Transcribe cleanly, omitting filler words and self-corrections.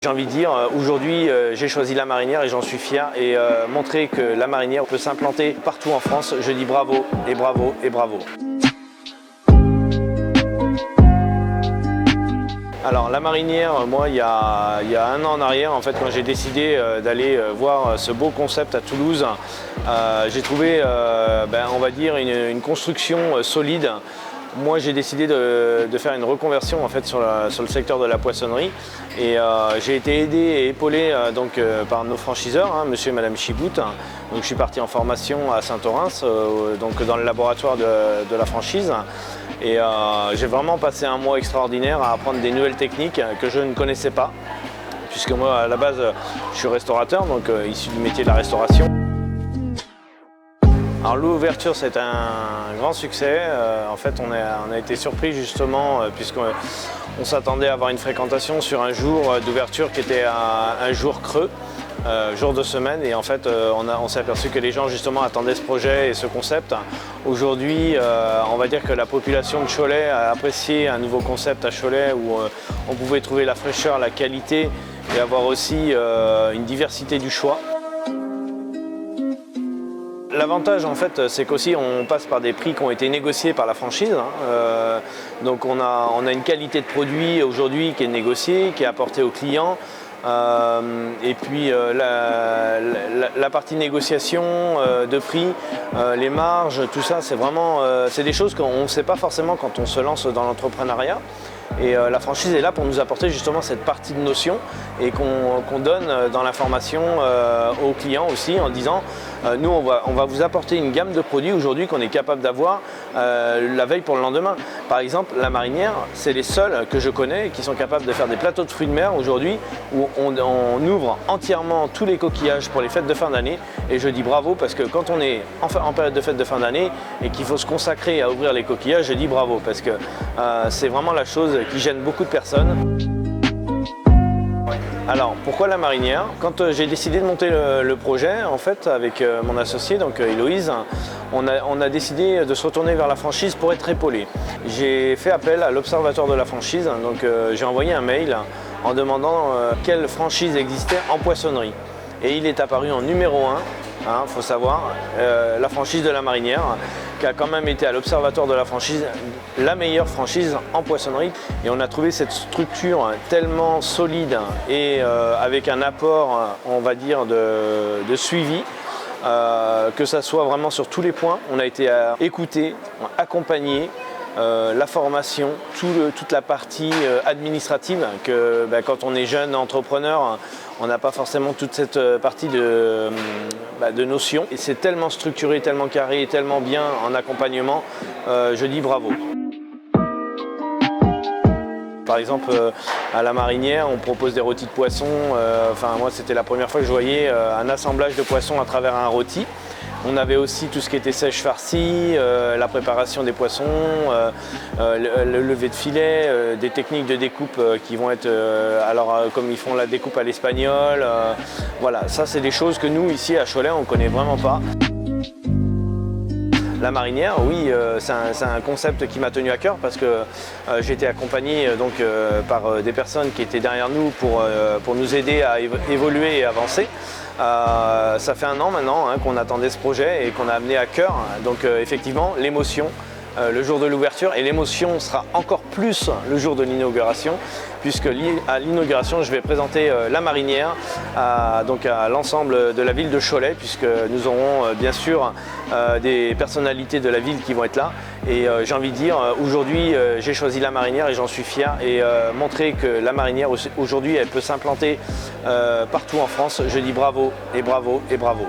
J'ai envie de dire, aujourd'hui j'ai choisi la marinière et j'en suis fier et montrer que la marinière peut s'implanter partout en France, je dis bravo et bravo et bravo. Alors la marinière, moi il y a 1 an en arrière, en fait, quand j'ai décidé d'aller voir ce beau concept à Toulouse, j'ai trouvé on va dire une construction solide. Moi j'ai décidé de faire une reconversion en fait, sur le secteur de la poissonnerie et j'ai été aidé et épaulé par nos franchiseurs, monsieur et madame Chibout. Donc je suis parti en formation à Saint-Orens, dans le laboratoire de la franchise. Et j'ai vraiment passé un mois extraordinaire à apprendre des nouvelles techniques que je ne connaissais pas, puisque moi à la base je suis restaurateur, donc issu du métier de la restauration. Alors l'ouverture c'est un grand succès, en fait on a été surpris justement puisqu'on s'attendait à avoir une fréquentation sur un jour d'ouverture qui était un jour creux, jour de semaine, et en fait on s'est aperçu que les gens justement attendaient ce projet et ce concept. Aujourd'hui on va dire que la population de Cholet a apprécié un nouveau concept à Cholet où on pouvait trouver la fraîcheur, la qualité et avoir aussi une diversité du choix. L'avantage en fait c'est qu'aussi on passe par des prix qui ont été négociés par la franchise, donc on a une qualité de produit aujourd'hui qui est négociée, qui est apportée aux clients. Et puis la partie négociation de prix, les marges, tout ça c'est vraiment c'est des choses qu'on ne sait pas forcément quand on se lance dans l'entrepreneuriat. Et la franchise est là pour nous apporter justement cette partie de notion et qu'on donne dans la formation aux clients aussi en disant nous on va vous apporter une gamme de produits aujourd'hui qu'on est capable d'avoir la veille pour le lendemain. Par exemple la marinière, c'est les seuls que je connais qui sont capables de faire des plateaux de fruits de mer aujourd'hui où on ouvre entièrement tous les coquillages pour les fêtes de fin d'année, et je dis bravo parce que quand on est en période de fête de fin d'année et qu'il faut se consacrer à ouvrir les coquillages, je dis bravo parce que c'est vraiment la chose qui gêne beaucoup de personnes. Alors pourquoi la marinière? Quand j'ai décidé de monter le projet en fait avec mon associé, donc Héloïse, on a décidé de se retourner vers la franchise pour être épaulé. J'ai fait appel à l'observatoire de la franchise, donc j'ai envoyé un mail en demandant quelle franchise existait en poissonnerie. Et il est apparu en numéro 1, faut savoir, la franchise de la marinière, qui a quand même été à l'observatoire de la franchise la meilleure franchise en poissonnerie. Et on a trouvé cette structure tellement solide et avec un apport, on va dire, de suivi, que ça soit vraiment sur tous les points. On a été écouté, accompagné. La formation, toute la partie administrative, que quand on est jeune entrepreneur, on n'a pas forcément toute cette partie de notions. Et c'est tellement structuré, tellement carré, tellement bien en accompagnement, je dis bravo. Par exemple, à la marinière, on propose des rôtis de poisson. Moi, c'était la première fois que je voyais un assemblage de poissons à travers un rôti. On avait aussi tout ce qui était sèche farcie, la préparation des poissons, le lever de filet, des techniques de découpe qui vont être, comme ils font la découpe à l'espagnol. Voilà, ça c'est des choses que nous ici à Cholet on ne connaît vraiment pas. La marinière, oui, c'est un concept qui m'a tenu à cœur parce que j'ai été accompagné par des personnes qui étaient derrière nous pour nous aider à évoluer et avancer. Ça fait 1 an maintenant qu'on attendait ce projet et qu'on a amené à cœur. Donc effectivement, l'émotion le jour de l'ouverture, et l'émotion sera encore plus le jour de l'inauguration, puisque à l'inauguration je vais présenter la marinière à l'ensemble de la ville de Cholet, puisque nous aurons bien sûr des personnalités de la ville qui vont être là. Et j'ai envie de dire, aujourd'hui j'ai choisi la marinière et j'en suis fier, et montrer que la marinière aujourd'hui elle peut s'implanter partout en France, je dis bravo et bravo et bravo.